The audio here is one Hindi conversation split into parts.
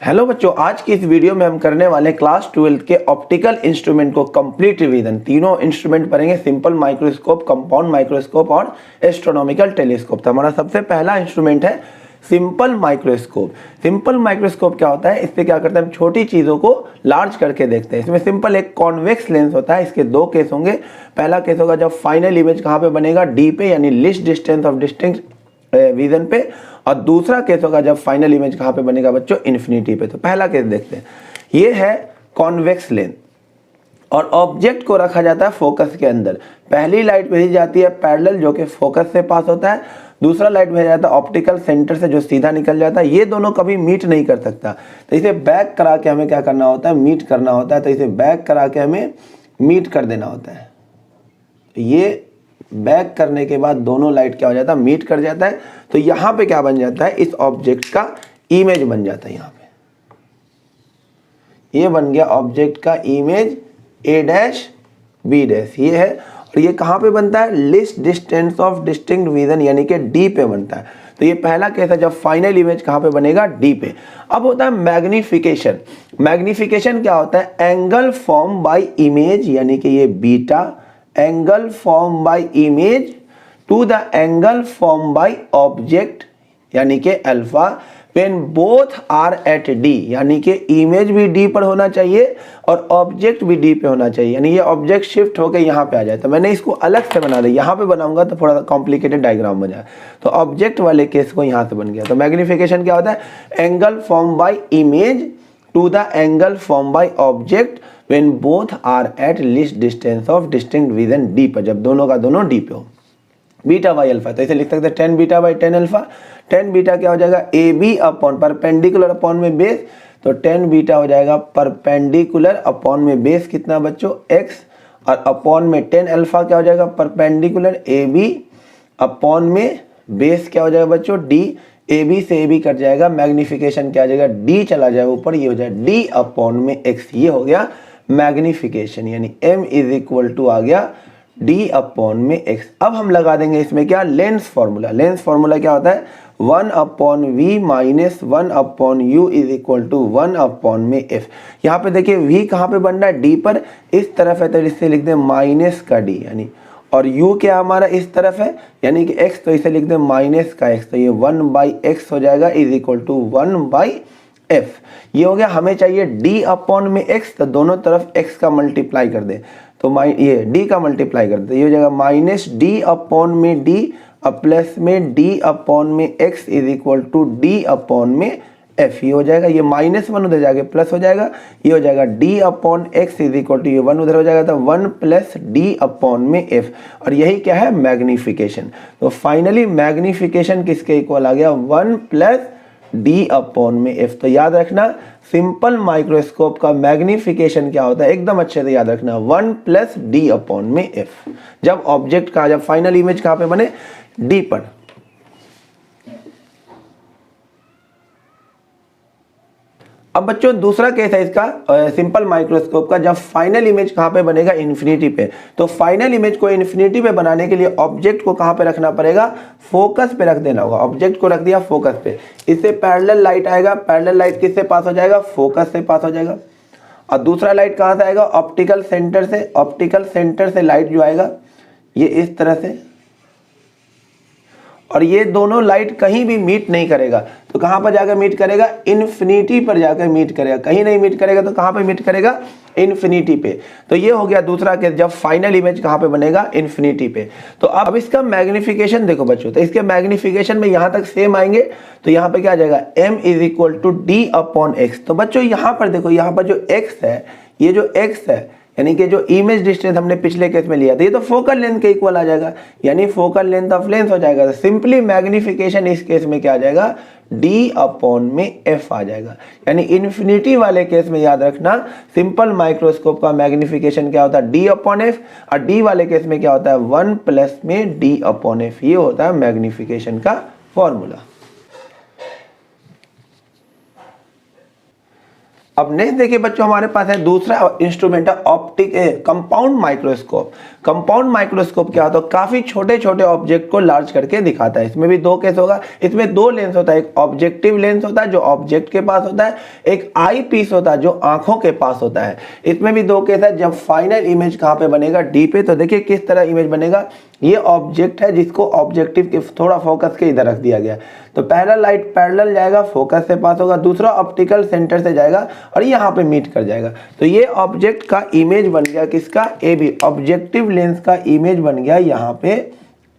हेलो बच्चों, आज की इस वीडियो में हम करने वाले क्लास 12 के ऑप्टिकल इंस्ट्रूमेंट को कंप्लीट रिवीजन। तीनों इंस्ट्रूमेंट पढ़ेंगे, सिंपल माइक्रोस्कोप, कंपाउंड माइक्रोस्कोप और एस्ट्रोनॉमिकल टेलीस्कोप। तो हमारा सबसे पहला इंस्ट्रूमेंट है सिंपल माइक्रोस्कोप। सिंपल माइक्रोस्कोप क्या होता है? इससे क्या करते हैं, हम छोटी चीज़ों को लार्ज करके देखते हैं। इसमें सिंपल एक कॉन्वेक्स लेंस होता है। इसके दो केस होंगे। पहला केस होगा जब फाइनल इमेज कहाँ पे बनेगा, डी पे, यानी list distance of distinct vision पे, और दूसरा केस होगा जब फाइनल इमेज कहाँ पे बनेगा बच्चों, इन्फिनिटी पे। तो पहला केस देखते हैं, ये है कॉन्वेक्स लेंस और ऑब्जेक्ट को रखा जाता है फोकस के अंदर। पहली लाइट भेजी जाती है पैरेलल, जो कि फोकस से पास होता है। दूसरा लाइट भेजा जाता है ऑप्टिकल सेंटर से, जो सीधा निकल जाता है। ये दोनों कभी मीट नहीं कर सकता, तो इसे बैक करा के हमें क्या करना होता है, मीट करना होता है। तो इसे बैक करा के हमें मीट कर देना होता है। ये बैक करने के बाद दोनों लाइट क्या हो जाता है, मीट कर जाता है। तो यहाँ पे क्या बन जाता है, इस ऑब्जेक्ट का इमेज बन जाता है। यहाँ पे ये बन गया ऑब्जेक्ट का image A dash B dash, ये है। और ये कहाँ पे बनता है, list distance of distinct vision, यानी कि डी पे बनता है। तो ये पहला केस है जब फाइनल इमेज कहाँ पे बनेगा, डी पे। अब होता है मैग्निफिकेशन। मैग्निफिकेशन क्या होता है, एंगल फॉर्म बाय इमेज, यानी कि ये beta, angle formed by image to the angle formed by object, यानी कि alpha, when both are at D, यानी कि इमेज भी D पर होना चाहिए और ऑब्जेक्ट भी D पे होना चाहिए। यानी ये ऑब्जेक्ट शिफ्ट होकर यहाँ पे आ जाए। तो मैंने इसको अलग से बना दिया, यहाँ पे बनाऊंगा तो थोड़ा कॉम्प्लिकेटेड डायग्राम बन जाए। तो ऑब्जेक्ट वाले केस को यहाँ से बन गया। तो मैग्निफिकेशन क्या होता है, angle form by image to the angle form by object when both are at least distance of distinct vision D पर, जब दोनों का दोनों D पे हो। बीटा बाई अल्फा, तो इसे लिख सकते हैं 10 बीटा बाई 10 अल्फा। 10 बीटा क्या हो जाएगा, A B upon perpendicular upon में बेस, तो 10 बीटा हो जाएगा परपेंडिकुलर अपॉन में बेस कितना बच्चों, x, और अपॉन में 10 अल्फा क्या हो जाएगा, परपेंडिकुलर ए बी अपॉन में बेस क्या हो जाएगा बच्चों, d। ए बी से ए बी कट जाएगा, मैग्निफिकेशन क्या आ जाएगा, d चला जाएगा ऊपर, ये हो जाएगा d अपॉन में x। ये हो गया मैग्निफिकेशन, यानी m इज इक्वल टू आ गया d अपॉन में x। अब हम लगा देंगे इसमें क्या, लेंस फार्मूला। लेंस फार्मूला क्या होता है, 1 upon v minus 1 upon u is equal to 1 upon में f। यहाँ पे देखिए v कहाँ पे बन रहा है, d पर, इस तरफ है, तो इससे लिख दें माइनस का d, यानी, और u क्या हमारा इस तरफ है, यानी कि x, तो इसे लिख दें माइनस का x। तो ये 1 बाई एक्स हो जाएगा is equal to 1 by f। ये हो गया। हमें चाहिए d अपॉन में x, तो दोनों तरफ x का मल्टीप्लाई कर दे, तो ये d का मल्टीप्लाई कर दे, ये हो जाएगा माइनस d अपॉन में d और प्लस में d अपॉन में x is equal to d upon में f। ये हो जाएगा, ये माइनस 1 उधर जाके प्लस हो जाएगा, ये हो जाएगा d upon x is equal to, ये 1 उधर हो जाएगा, तो 1 प्लस d अपॉन में f। और यही क्या है, मैग्निफिकेशन। तो फाइनली मैग्निफिकेशन किसके इक्वल आ गया, 1 प्लस d अपॉन में f। तो याद रखना, सिंपल माइक्रोस्कोप का मैग्निफिकेशन क्या होता है, एकदम अच्छे से याद रखना, 1 प्लस d अपॉन में f। जब ऑब्जेक्ट का, जब फाइनल इमेज कहाँ पे बने, d पर। अब बच्चों दूसरा केस है इसका सिंपल माइक्रोस्कोप का, जब फाइनल इमेज कहाँ पे बनेगा, इन्फिनिटी पे। तो फाइनल इमेज को इन्फिनिटी पे बनाने के लिए ऑब्जेक्ट को कहाँ पे रखना पड़ेगा, फोकस पे रख देना होगा। ऑब्जेक्ट को रख दिया फोकस पे, इससे पैरेलल लाइट आएगा। पैरेलल लाइट किससे पास हो जाएगा, फोकस से पास हो जाएगा। और दूसरा लाइट कहाँ से आएगा, ऑप्टिकल सेंटर से। ऑप्टिकल सेंटर से लाइट जो आएगा ये इस तरह से, और ये दोनों लाइट कहीं भी मीट नहीं करेगा। तो कहाँ पर जाकर मीट करेगा, इन्फिनिटी पर जाकर मीट करेगा। कहीं नहीं मीट करेगा तो कहाँ पे मीट करेगा, इन्फिनिटी पे। तो ये हो गया दूसरा केस, जब फाइनल इमेज कहाँ पे बनेगा, इन्फिनिटी पे। तो अब इसका मैग्निफिकेशन देखो बच्चों, तो इसके मैग्निफिकेशन में यहाँ तक सेम आएंगे। तो यहाँ पे क्या आ जाएगा, m is equal to d upon x। तो बच्चों यहाँ पर देखो, यहाँ पर जो x है, ये जो x है, यानी कि जो इमेज डिस्टेंस हमने पिछले केस में लिया था, ये तो फोकल लेंथ के इक्वल आ जाएगा, यानी फोकल लेंथ ऑफ लेंस हो जाएगा। तो सिंपली मैग्निफिकेशन इस केस में क्या आ जाएगा, d अपॉन में f आ जाएगा। यानी इन्फिनिटी वाले केस में याद रखना, सिंपल माइक्रोस्कोप का मैग्निफिकेशन क्या होता है, d अपॉन f, और d वाले केस में क्या होता है, 1 प्लस में d अपॉन f। ये होता है मैग्निफिकेशन का फॉर्मूला। अब नेक्स्ट देखिए बच्चों, हमारे पास है दूसरा इंस्ट्रूमेंट है optic compound microscope. Compound microscope क्या होता है, काफी छोटे छोटे ऑब्जेक्ट को लार्ज करके दिखाता है। इसमें भी दो केस होगा, इसमें दो लेंस होता है, एक ऑब्जेक्टिव लेंस होता है जो ऑब्जेक्ट के पास होता है, एक आई पीस होता है जो आंखों के पास होता है। इसमें भी दो केस है। जब फाइनल इमेज कहाँ पे बनेगा, डी पे, तो देखिए किस तरह इमेज बनेगा। ये ऑब्जेक्ट है जिसको ऑब्जेक्टिव के थोड़ा फोकस के इधर रख दिया गया, तो पहला लाइट पैरेलल जाएगा, फोकस से पास होगा, दूसरा ऑप्टिकल सेंटर से जाएगा और यहाँ पे मीट कर जाएगा। तो ये ऑब्जेक्ट का इमेज बन गया किसका, ए बी, ऑब्जेक्टिव लेंस का इमेज बन गया यहाँ पे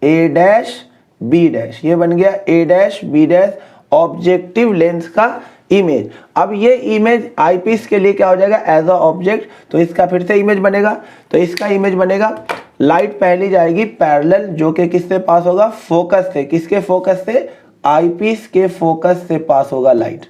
ए डैश बी डैश, ये बन गया A dash B dash objective lens का इमेज। अब ये इमेज आईपीस के लिए क्या हो जाएगा, एज अ ऑब्जेक्ट, तो इसका फिर से इमेज बनेगा। तो इसका इमेज बनेगा, लाइट पहली जाएगी पैरेलल, जो कि किससे पास होगा, फोकस से। किसके फोकस से, आईपीस के फोकस से पास होगा लाइट,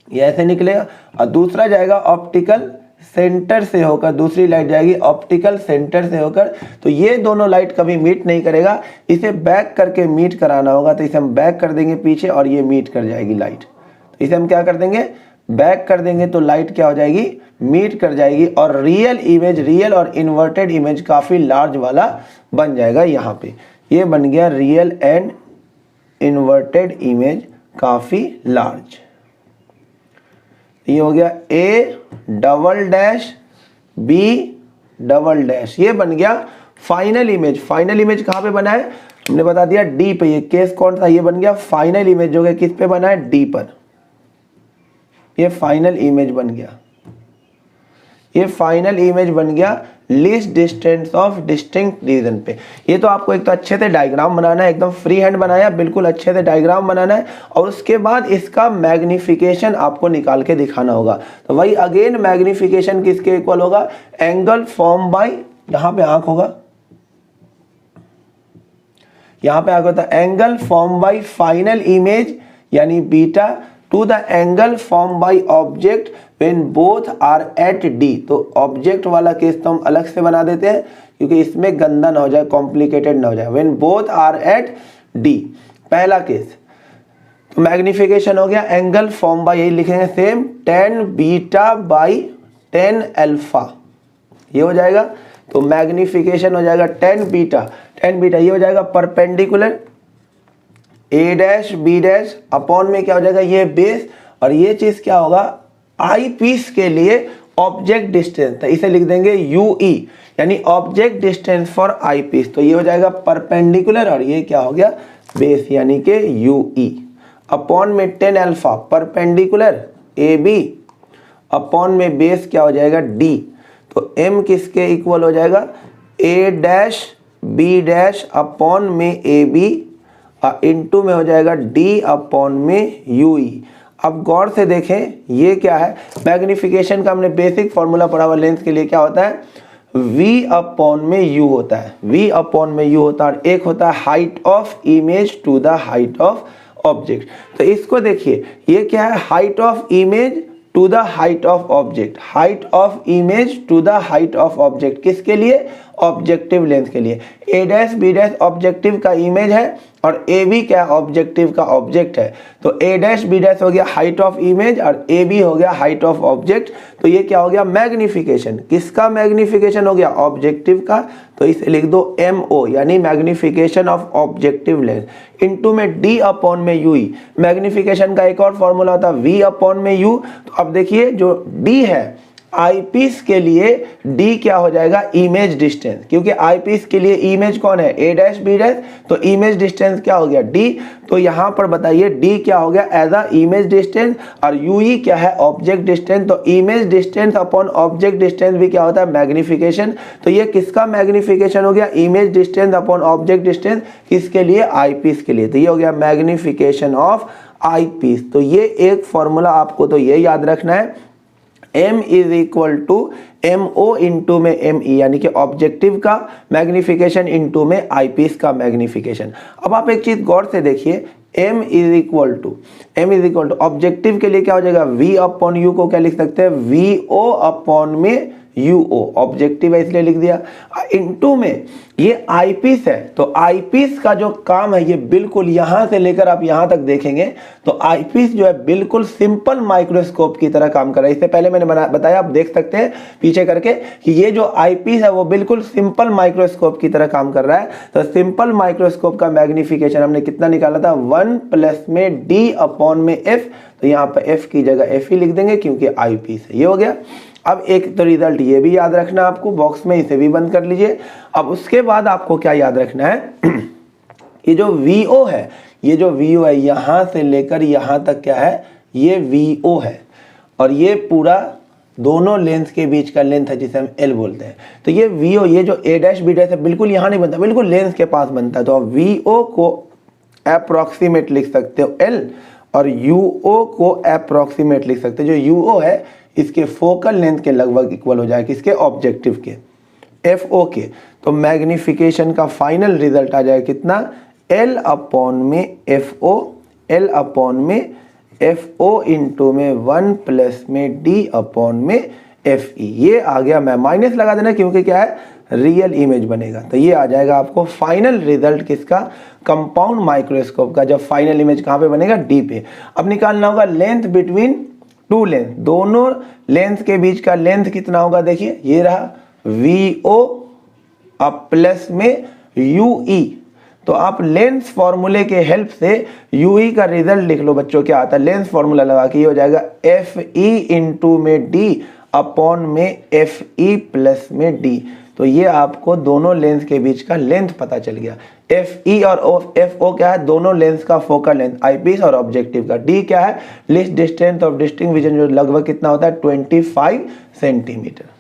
ये ऐसे निकलेगा। और दूसरा जाएगा ऑप्टिकल सेंटर से होकर, दूसरी लाइट जाएगी ऑप्टिकल सेंटर से होकर। तो ये दोनों लाइट कभी मीट नहीं करेगा, इसे बैक करके मीट कराना होगा। तो इसे हम बैक कर देंगे पीछे और ये मीट कर जाएगी लाइट। तो इसे हम क्या कर देंगे, बैक कर देंगे, तो लाइट क्या हो जाएगी, मीट कर जाएगी। और रियल इमेज, रियल और इन्वर्टेड इमेज काफी लार्ज वाला बन जाएगा। यहाँ पे ये बन गया रियल एंड इन्वर्टेड इमेज काफी लार्ज। ये हो गया A double dash B double dash, ये बन गया फाइनल इमेज। फाइनल इमेज कहाँ पे बना है, हमने बता दिया डी पे। ये केस कौन सा, ये बन गया फाइनल इमेज, जो कि किस पे बना है, डी पर। ये फाइनल इमेज बन गया, ये फाइनल इमेज बन गया least distance of distinct region पे। ये तो आपको एक तो अच्छे से डायग्राम बनाना है, एकदम फ्री हैंड बनाया, बिल्कुल अच्छे से डायग्राम बनाना है। और उसके बाद इसका मैग्निफिकेशन आपको निकाल के दिखाना होगा। तो वही अगेन मैग्निफिकेशन किसके इक्वल होगा, एंगल फॉर्म बाय, यहाँ पे आंख होगा, यहाँ पे आंख होता है, angle form by final image यानी beta to the angle form by object when both are at D. तो ऑब्जेक्ट वाला केस तो हम अलग से बना देते हैं क्योंकि इसमें गंदा ना हो जाए, कॉम्प्लिकेटेड ना हो जाए। When both are at D, पहला केस। तो मैग्निफिकेशन हो गया एंगल फॉर्म बाय, यही लिखेंगे सेम, 10 बीटा बाई 10 अल्फा, ये हो जाएगा। तो मैग्निफिकेशन हो जाएगा 10 बीटा, 10 बीटा, ये हो जाएगा perpendicular A dash B dash upon में क्या हो जाएगा, ये बेस। और ये चीज क्या होगा, आई पीस के लिए ऑब्जेक्ट डिस्टेंस, तो इसे लिख देंगे यूई, यानी object distance for eyepiece. तो ये हो जाएगा परपेंडिकुलर और ये क्या हो गया, बेस, यानी कि यूई अपॉन में 10 alpha perpendicular A B upon में बेस क्या हो जाएगा, डी। तो एम किसके इक्वल हो जाएगा, ए डैश बी डैश अपॉन में ए बी इनटू में हो जाएगा डी अपॉन में यूई। अब गौर से देखें, ये क्या है, मैग्निफिकेशन का हमने बेसिक फॉर्मूला पढ़ा हुआ, लेंस के लिए क्या होता है, v अपॉन में u होता है, v अपॉन में u होता है। और एक होता है height of image to the height of object. तो इसको देखिए, ये क्या है, height of image to the height of object, height of image to the height of object, किसके लिए, ऑब्जेक्टिव लेंस के लिए। A dash B dash objective का इमेज है और ए बी क्या, ऑब्जेक्टिव का ऑब्जेक्ट है। तो ए डैश बी डैश हो गया हाइट ऑफ इमेज और ए बी हो गया हाइट ऑफ ऑब्जेक्ट। तो ये क्या हो गया, मैग्निफिकेशन, किसका मैग्निफिकेशन हो गया, ऑब्जेक्टिव का। तो इसे लिख दो एम ओ, यानी magnification of objective lens, into में डी अपॉन में यूई। मैग्निफिकेशन का एक और फॉर्मूला होता है वी अपॉन में यू। तो अब देखिए जो डी है आईपीस के लिए, डी क्या हो जाएगा, इमेज डिस्टेंस, क्योंकि आईपीस के लिए इमेज कौन है, ए डैश बी डैश, तो इमेज डिस्टेंस क्या हो गया, डी। तो यहाँ पर बताइए डी क्या हो गया, एज अ इमेज डिस्टेंस, और यूई क्या है, ऑब्जेक्ट डिस्टेंस। तो image distance upon object distance भी क्या होता है, मैग्निफिकेशन। तो ये किसका मैग्निफिकेशन हो गया, image distance upon object distance, किसके लिए, आईपीस के लिए। तो ये हो गया मैग्निफिकेशन ऑफ आईपीस। तो ये एक फॉर्मूला आपको तो ये याद रखना है, m is equal to M O into में एम ई, यानी कि ऑब्जेक्टिव का मैग्निफिकेशन इंटू में आईपीस का मैग्निफिकेशन। अब आप एक चीज गौर से देखिए, m is equal to objective के लिए क्या हो जाएगा, v अपॉन u को क्या लिख सकते हैं, vo अपॉन में UO, ऑब्जेक्टिव है इसलिए लिख दिया। इनटू में ये आईपीस है, तो आईपीस का जो काम है ये बिल्कुल यहां से लेकर आप यहां तक देखेंगे तो आईपीस जो है बिल्कुल सिंपल माइक्रोस्कोप की तरह काम कर रहा है। इससे पहले मैंने बताया, आप देख सकते हैं पीछे करके कि ये जो आईपीस है वो बिल्कुल सिंपल माइक्रोस्कोप की तरह काम कर रहा है। तो सिंपल माइक्रोस्कोप का मैग्निफिकेशन हमने कितना निकाला था, 1 प्लस में D अपॉन में F, तो यहाँ पर F की जगह F ही लिख देंगे क्योंकि आईपीस है। ये हो गया। अब एक तो रिजल्ट ये भी याद रखना आपको बॉक्स में, इसे भी बंद कर लीजिए। अब उसके बाद आपको क्या याद रखना है ये जो VO है, ये जो VO है यहां से लेकर यहां तक क्या है, ये VO है और ये पूरा दोनों लेंस के बीच का लेंथ है जिसे हम L बोलते हैं। तो ये VO, ये जो A डैश B डैश है बिल्कुल यहाँ नहीं बनता, बिल्कुल लेंस के पास बनता है। तो आप VO को अप्रोक्सीमेट लिख सकते हो L और UO को अप्रोक्सीमेट लिख सकते हो। जो UO है इसके फोकल लेंथ के लगभग इक्वल हो जाएगा, किसके, ऑब्जेक्टिव के, FO के। तो मैग्निफिकेशन का फाइनल रिजल्ट आ जाएगा कितना, L अपॉन में FO, L अपॉन में FO इंटू में 1 प्लस में D अपॉन में FE। ये आ गया, मैं माइनस लगा देना क्योंकि क्या है, रियल इमेज बनेगा। तो ये आ जाएगा आपको फाइनल रिजल्ट किसका, कंपाउंड माइक्रोस्कोप का। जब फाइनल इमेज कहाँ पे बनेगा, D पे। अब निकालना होगा लेंथ बिटवीन टू लेंथ, दोनों लेंथ के बीच का लेंथ कितना होगा, देखिए ये रहा VO अब प्लस में UE। तो आप लेंस फॉर्मूले के हेल्प से UE का रिजल्ट लिख लो बच्चों, क्या आता है, लेंस फॉर्मूला लगा के ये हो जाएगा FE इंटू में D अपॉन में FE प्लस में D। तो ये आपको दोनों लेंस के बीच का लेंथ पता चल गया। FE और FO क्या है, दोनों लेंस का फोकल लेंथ, आईपीस और ऑब्जेक्टिव का। D क्या है, list distance of distinct vision, जो लगभग कितना होता है, 25 सेंटीमीटर।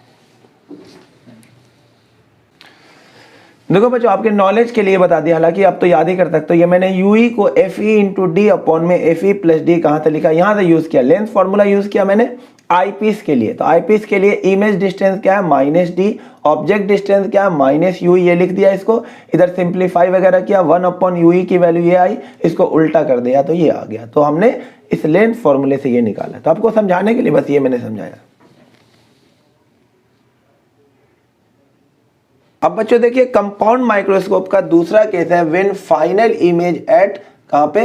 देखो बच्चों आपके नॉलेज के लिए बता दिया, हालांकि आप तो याद ही कर सकते हो। ये मैंने UE को FE इंटू D अपॉन में FE प्लस D कहां से लिखा, यहां से यूज किया, लेंस फॉर्मूला यूज किया मैंने आईपीस के लिए। तो आईपीस के लिए इमेज डिस्टेंस क्या है, -D, ऑब्जेक्ट डिस्टेंस क्या है, -UE, ये लिख दिया। इसको इधर सिंप्लीफाई वगैरह किया, 1 अपॉन UE की वैल्यू ये आई, इसको उल्टा कर दिया तो ये आ गया। तो हमने इस लेंस फॉर्मूले से ये निकाला। तो आपको समझाने के लिए बस ये मैंने समझाया। अब बच्चों देखिए कंपाउंड माइक्रोस्कोप का दूसरा केस है व्हेन फाइनल इमेज एट, कहां पे,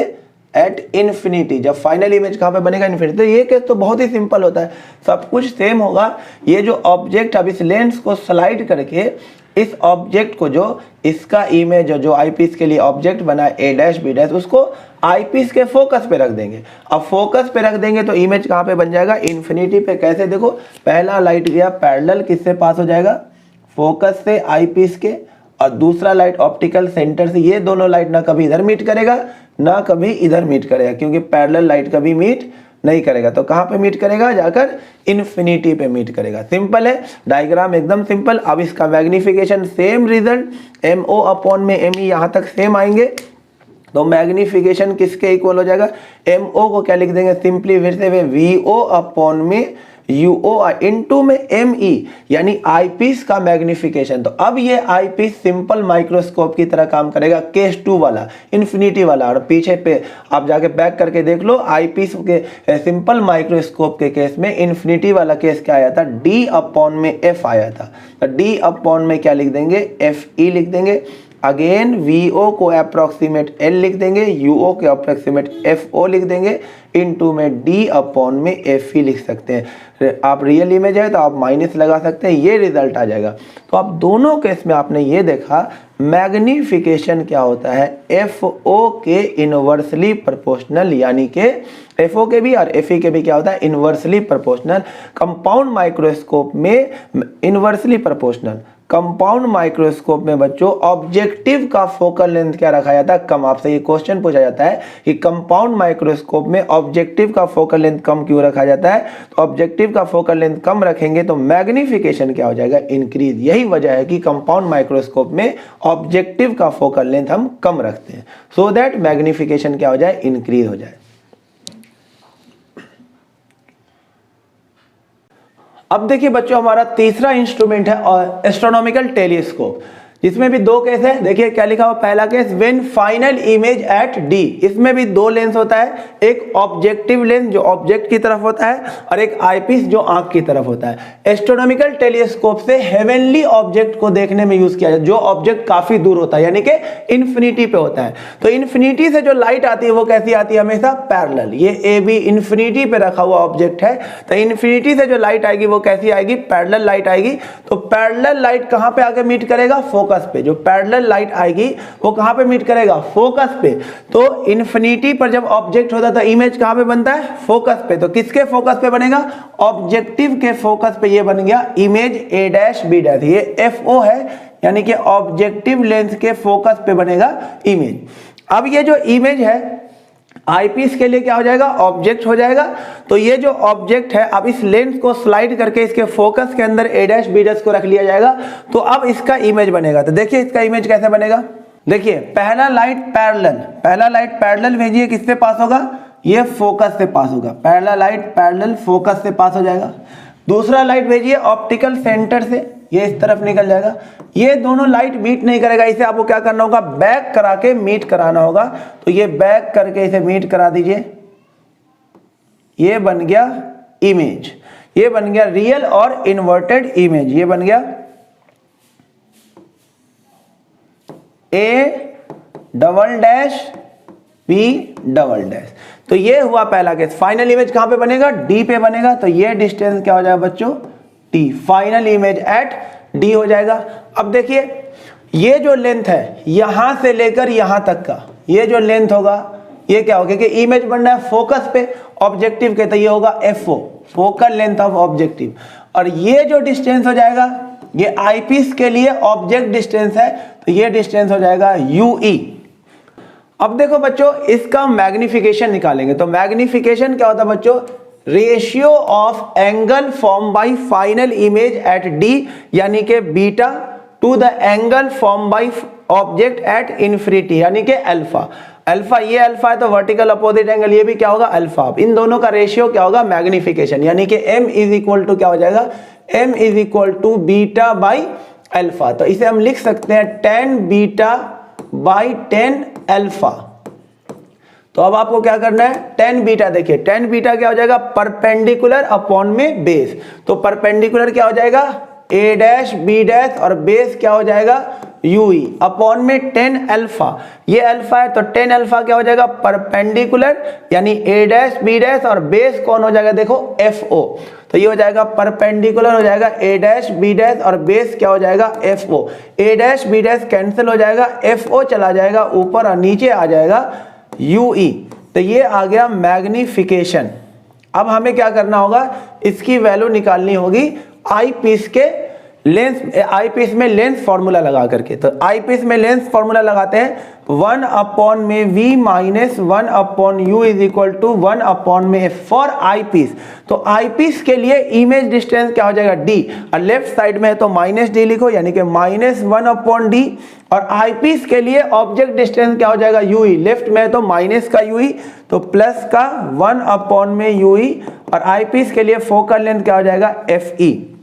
एट इन्फिनिटी। जब फाइनल इमेज कहां पे बनेगा, इन्फिनिटी। तो ये केस तो बहुत ही सिंपल होता है, सब कुछ सेम होगा। ये जो ऑब्जेक्ट, अब इस लेंस को स्लाइड करके इस ऑब्जेक्ट को, जो इसका इमेज जो आईपीस के लिए ऑब्जेक्ट बना है A डैश B डैश, उसको आईपीस के फोकस पे रख देंगे। अब फोकस पे रख देंगे तो इमेज कहां पे बन जाएगा, इन्फिनिटी पे। कैसे, देखो पहला लाइट गया पैरेलल, किससे पास हो जाएगा, फोकस से आईपीस के, और दूसरा लाइट ऑप्टिकल सेंटर से। ये दोनों लाइट ना कभी इधर मीट करेगा ना कभी इधर मीट करेगा, क्योंकि पैरेलल लाइट कभी मीट नहीं करेगा। तो कहां पे मीट करेगा, जाकर इन्फिनिटी पे मीट करेगा। सिंपल है, डायग्राम एकदम सिंपल। अब इसका magnification same result MO upon में ME यहां तक सेम आएंगे। तो मैग्निफिकेशन किसके इक्वल हो जाएगा, MO को क्या लिख देंगे, सिंपली फिर से VO अपॉन में UO इंटू में ME, यानी आईपीस का मैग्निफिकेशन। तो अब ये आईपीस सिंपल माइक्रोस्कोप की तरह काम करेगा, केस 2 वाला, इन्फिनिटी वाला। और पीछे पे आप जाके बैक करके देख लो, आईपीस के सिंपल माइक्रोस्कोप के केस में इन्फिनिटी वाला केस क्या आया था, D अपॉन में F आया था। तो D अपॉन में क्या लिख देंगे, FE लिख देंगे। अगेन VO को अप्रोक्सीमेट L लिख देंगे, UO के अप्रोक्सीमेट FO लिख देंगे, इनटू में D अपॉन में FE लिख सकते हैं। आप रियल इमेज है तो आप माइनस लगा सकते हैं, ये रिजल्ट आ जाएगा। तो आप दोनों केस में आपने ये देखा मैग्निफिकेशन क्या होता है, FO के इनवर्सली प्रोपोर्शनल, यानी कि FO के भी और FE के भी क्या होता है, इनवर्सली प्रोपोर्शनल। कंपाउंड माइक्रोस्कोप में इनवर्सली प्रोपोर्शनल। कंपाउंड माइक्रोस्कोप में बच्चों ऑब्जेक्टिव का फोकल लेंथ क्या रखा जाता है, कम। आपसे ये क्वेश्चन पूछा जाता है कि कंपाउंड माइक्रोस्कोप में ऑब्जेक्टिव का फोकल लेंथ कम क्यों रखा जाता है। तो ऑब्जेक्टिव का फोकल लेंथ कम रखेंगे तो मैग्निफिकेशन क्या हो जाएगा, इंक्रीज। यही वजह है कि कंपाउंड माइक्रोस्कोप में ऑब्जेक्टिव का फोकल लेंथ हम कम रखते हैं, सो दैट मैग्निफिकेशन क्या हो जाए, इंक्रीज हो जाए। अब देखिए बच्चों हमारा तीसरा इंस्ट्रूमेंट है एस्ट्रोनॉमिकल टेलीस्कोप। जिसमें भी दो केस है। देखिए क्या लिखा हुआ, पहला case when final image at D, इसमें भी दो लेंस होता है, एक ऑब्जेक्टिव लेंस जो ऑब्जेक्ट की तरफ होता है और एक आईपीस जो आंख की तरफ होता है। एस्ट्रोनॉमिकल टेलीस्कोप से हेवनली ऑब्जेक्ट को देखने में यूज किया जाता है, जो ऑब्जेक्ट काफी दूर होता है यानी कि इन्फिनिटी पे होता है। तो इन्फिनिटी से जो लाइट आती है वो कैसी आती है, हमेशा पैरेलल। ये ए बी इन्फिनिटी पे रखा हुआ ऑब्जेक्ट है, तो इन्फिनिटी से जो लाइट आएगी वो कैसी आएगी, पैरेलल लाइट आएगी। तो पैरेलल लाइट कहां पे आके मीट करेगा, फोकस पे। जो पैरेलल लाइट आएगी वो कहां पे मीट करेगा, फोकस पे। तो इन्फिनिटी पर जब ऑब्जेक्ट होता है तो इमेज कहां पे बनता है, फोकस पे। तो किसके फोकस पे बनेगा, ऑब्जेक्टिव के फोकस पे ये बन गया image A dash B dash. ये एफ ओ है यानी कि ऑब्जेक्टिव लेंस के फोकस पे बनेगा इमेज। अब ये जो इमेज है आईपीस के लिए क्या हो जाएगा, ऑब्जेक्ट हो जाएगा। तो ये जो ऑब्जेक्ट है, अब इस लेंस को स्लाइड करके इसके फोकस के अंदर ए डैश बी डैश को रख लिया जाएगा, तो अब इसका इमेज बनेगा। तो देखिए इसका इमेज कैसे बनेगा, देखिए पहला लाइट पैरेलल भेजिए, किससे पास होगा, ये फोकस से पास होगा। पहला लाइट पैरेलल फोकस से पास हो जाएगा। दूसरा लाइट भेजिए ऑप्टिकल सेंटर से, ये इस तरफ निकल जाएगा। ये दोनों लाइट मीट नहीं करेगा, इसे आपको क्या करना होगा, बैक करा के मीट कराना होगा। तो ये बैक करके इसे मीट करा दीजिए, ये बन गया इमेज, ये बन गया रियल और इन्वर्टेड इमेज। ये बन गया A double dash B double dash. तो ये हुआ पहला केस। फाइनल इमेज कहां पे बनेगा, डी पे बनेगा। तो ये डिस्टेंस क्या हो जाएगा बच्चों, T. Final image at D हो जाएगा। अब देखिए ये जो लेंथ है यहां से लेकर यहां तक का, ये जो लेंथ होगा ये क्या होगा, कि इमेज बनना है फोकस पे ऑब्जेक्टिव के, तो ये होगा F O, focal length of objective. और ये जो डिस्टेंस हो जाएगा ये आईपीस के लिए ऑब्जेक्ट डिस्टेंस है, तो ये डिस्टेंस हो जाएगा यूई। अब देखो बच्चों इसका मैग्निफिकेशन निकालेंगे। तो मैग्निफिकेशन क्या होता है बच्चों, ratio of angle form by final image at D यानी कि beta to the angle form by object at infinity यानी कि अल्फा। अल्फा, ये अल्फा है तो वर्टिकल अपोजिट एंगल ये भी क्या होगा, अल्फा। इन दोनों का रेशियो क्या होगा, मैग्निफिकेशन, यानी कि m इज इक्वल टू क्या हो जाएगा, m is equal to beta by alpha. तो इसे हम लिख सकते हैं 10 बीटा बाई 10 अल्फा। तो अब आपको क्या करना है, 10 बीटा, देखिए 10 बीटा क्या हो जाएगा, परपेंडिकुलर अपॉन में बेस। तो परपेंडिकुलर क्या हो जाएगा, ए डैश बी डैश और बेस क्या हो जाएगा यूई अपॉन में 10 अल्फा। ये अल्फा है तो 10 अल्फा क्या हो जाएगा, परपेंडिकुलर यानी ए डैश बी डैश और बेस कौन हो जाएगा, देखो एफ ओ। तो ये हो जाएगा परपेंडिकुलर हो जाएगा ए डैश बी डैश और बेस क्या हो जाएगा एफ ओ। ए डैश बी डैश कैंसिल हो जाएगा, एफ ओ चला जाएगा ऊपर और नीचे आ जाएगा यूई। तो ये आ गया मैग्निफिकेशन। अब हमें क्या करना होगा, इसकी वैल्यू निकालनी होगी आई पीस के लेंस, आई पीस में लेंस फॉर्मूला लगा करके। तो आई पीस में लेंस फॉर्मूला लगाते हैं 1 अपॉन में v minus 1 upon U is equal to 1 upon में f फॉर आई पीस। तो आई पीस के लिए इमेज डिस्टेंस क्या हो जाएगा d, और लेफ्ट साइड में है तो माइनस डी लिखो यानी कि माइनस 1 अपॉन डी। और आई पीस के लिए ऑब्जेक्ट डिस्टेंस क्या हो जाएगा यूई, लेफ्ट में है तो माइनस का यूई तो प्लस का 1 अपॉन में यूई। और आई पीस के लिए फोकल लेंथ क्या हो जाएगा एफ ई।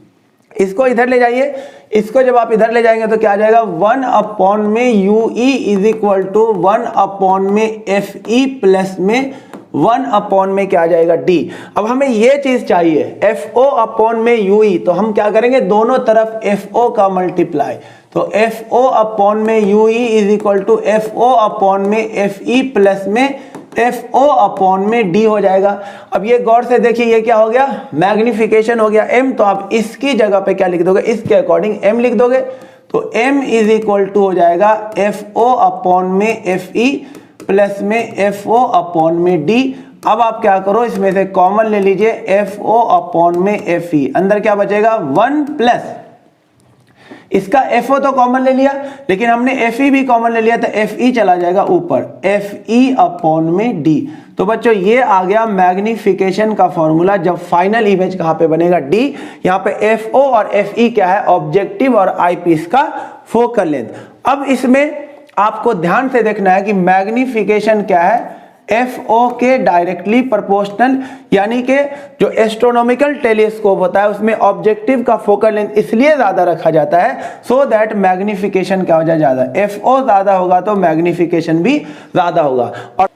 इसको इधर ले जाइए, इसको जब आप इधर ले जाएंगे तो क्या आ जाएगा 1 अपॉन में U E is equal to 1 upon में एफ ई प्लस में 1 अपॉन में क्या आ जाएगा डी। अब हमें ये चीज चाहिए एफ ओ अपॉन में यू ई, तो हम क्या करेंगे दोनों तरफ एफ ओ का मल्टीप्लाई। तो एफ ओ अपॉन में U E is equal to F O upon में एफ ई प्लस में एफ ओ अपॉन में डी हो जाएगा। अब ये गौर से देखिए ये क्या हो गया, मैग्निफिकेशन हो गया m। तो आप इसकी जगह पे क्या लिख दोगे, इसके अकॉर्डिंग m लिख दोगे। तो m इज इक्वल टू हो जाएगा एफ ओ अपॉन में एफ ई प्लस में एफ ओ अपॉन में डी। अब आप क्या करो, इसमें से कॉमन ले लीजिए एफ ओ अपॉन में एफ ई, अंदर क्या बचेगा 1 प्लस इसका FO तो कॉमन ले लिया, लेकिन हमने FE भी कॉमन ले लिया तो FE चला जाएगा ऊपर, FE अपॉन में D। तो बच्चों ये आ गया मैग्निफिकेशन का फॉर्मूला जब फाइनल इमेज कहां पे बनेगा D। यहाँ पे FO और FE क्या है, ऑब्जेक्टिव और आईपीस का फोकल लेंथ। अब इसमें आपको ध्यान से देखना है कि मैग्निफिकेशन क्या है, FO के डायरेक्टली प्रोपोर्शनल, यानी कि जो एस्ट्रोनॉमिकल टेलीस्कोप होता है उसमें ऑब्जेक्टिव का फोकल लेंथ इसलिए ज़्यादा रखा जाता है सो दैट मैग्निफिकेशन क्या हो जाए ज़्यादा। FO ज़्यादा होगा तो मैग्निफिकेशन भी ज़्यादा होगा। और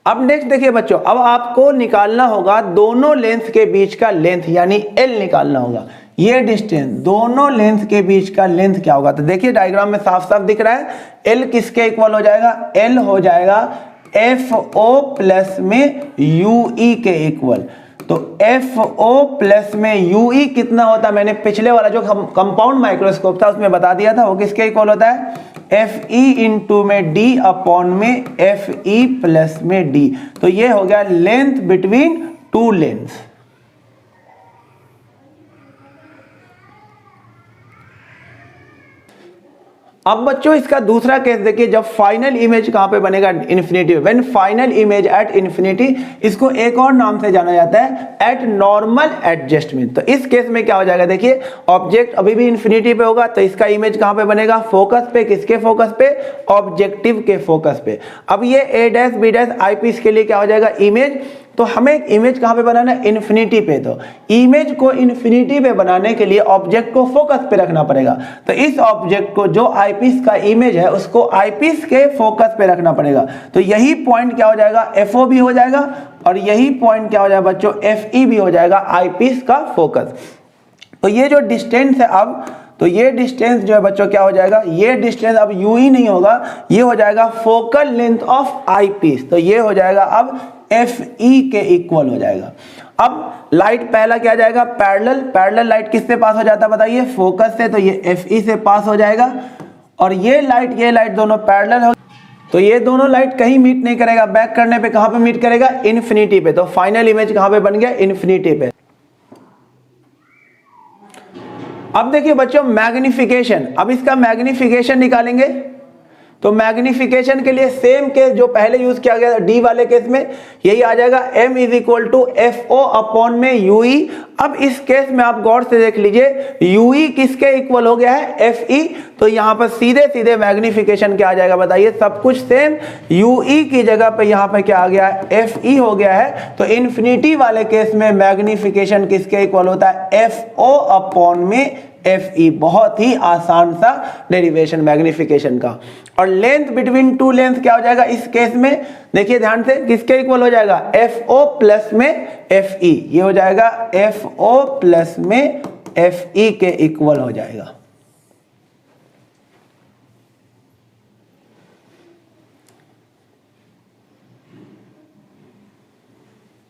अब नेक्स्ट देखिए बच्चों, अब आपको निकालना होगा दोनों लेंथ के बीच का लेंथ, यानी L निकालना होगा। ये डिस्टेंस दोनों लेंथ के बीच का लेंथ क्या होगा, तो देखिए डायग्राम में साफ साफ दिख रहा है। L किसके इक्वल हो जाएगा, L हो जाएगा FO प्लस में UE के इक्वल। तो FO प्लस में UE कितना होता है, मैंने पिछले वाला जो कंपाउंड माइक्रोस्कोप था उसमें बता दिया था, वो किसके इक्वल होता है, FE इंटू में D अपॉन में FE प्लस में D। तो ये हो गया लेंथ बिटवीन टू लेंथ। अब बच्चों इसका दूसरा केस देखिए, जब फाइनल इमेज कहां पे बनेगा, infinity. When final image at infinity, इसको एक और नाम से जाना जाता है एट नॉर्मल एडजस्टमेंट। तो इस केस में क्या हो जाएगा, देखिए ऑब्जेक्ट अभी भी इन्फिनिटी पे होगा, तो इसका इमेज कहां पे बनेगा, फोकस पे। किसके फोकस पे, ऑब्जेक्टिव के फोकस पे। अब ये A' B' आई पीस के लिए क्या हो जाएगा, इमेज। तो हमें एक इमेज कहां पे बनाना है, इन्फिनिटी पे। तो इमेज को इन्फिनिटी पे बनाने के लिए ऑब्जेक्ट को फोकस पे रखना पड़ेगा। तो इस ऑब्जेक्ट को जो आईपीस का इमेज है उसको आईपीस के फोकस पे रखना पड़ेगा। तो यही पॉइंट क्या हो जाएगा, FO भी हो जाएगा, और यही पॉइंट क्या हो जाएगा बच्चों, FE भी हो जाएगा, आईपीस का फोकस। तो ये जो डिस्टेंस है अब, तो ये डिस्टेंस जो है बच्चों क्या हो जाएगा, ये डिस्टेंस अब UE नहीं होगा, ये हो जाएगा फोकल लेंथ ऑफ आईपीस। तो ये हो जाएगा अब FE के इक्वल हो जाएगा। अब लाइट पहला क्या जाएगा, पैरेलल लाइट किससे पास हो जाता है बताइए, फोकस से। तो ये FE से पास हो जाएगा, और ये लाइट दोनों पैरेलल हो, तो ये दोनों लाइट कहीं मीट नहीं करेगा, बैक करने पे कहां पे मीट करेगा, इन्फिनिटी पे। तो फाइनल इमेज कहां पे बन गया, इन्फिनिटी पे। अब देखिए बच्चों मैग्निफिकेशन, अब इसका मैग्निफिकेशन निकालेंगे। तो मैग्निफिकेशन के लिए सेम केस जो पहले यूज किया गया डी वाले केस में, यही आ जाएगा, M is equal to FO upon में UE। अब इस केस में आप गौर से देख लीजिए, UE किसके इक्वल हो गया है, FE। तो यहाँ पर सीधे सीधे मैग्निफिकेशन क्या आ जाएगा बताइए, सब कुछ सेम, UE की जगह पे यहाँ पे क्या आ गया है, FE हो गया है। तो इन्फिनिटी वाले केस में मैग्निफिकेशन किसके इक्वल होता है, FO अपॉन में FE। बहुत ही आसान सा डेरिवेशन मैग्निफिकेशन का। और लेंथ बिटवीन टू लेंथ क्या हो जाएगा इस केस में, देखिए ध्यान से, किसके इक्वल हो जाएगा, FO प्लस में FE। ये हो जाएगा FO प्लस में FE के इक्वल हो जाएगा।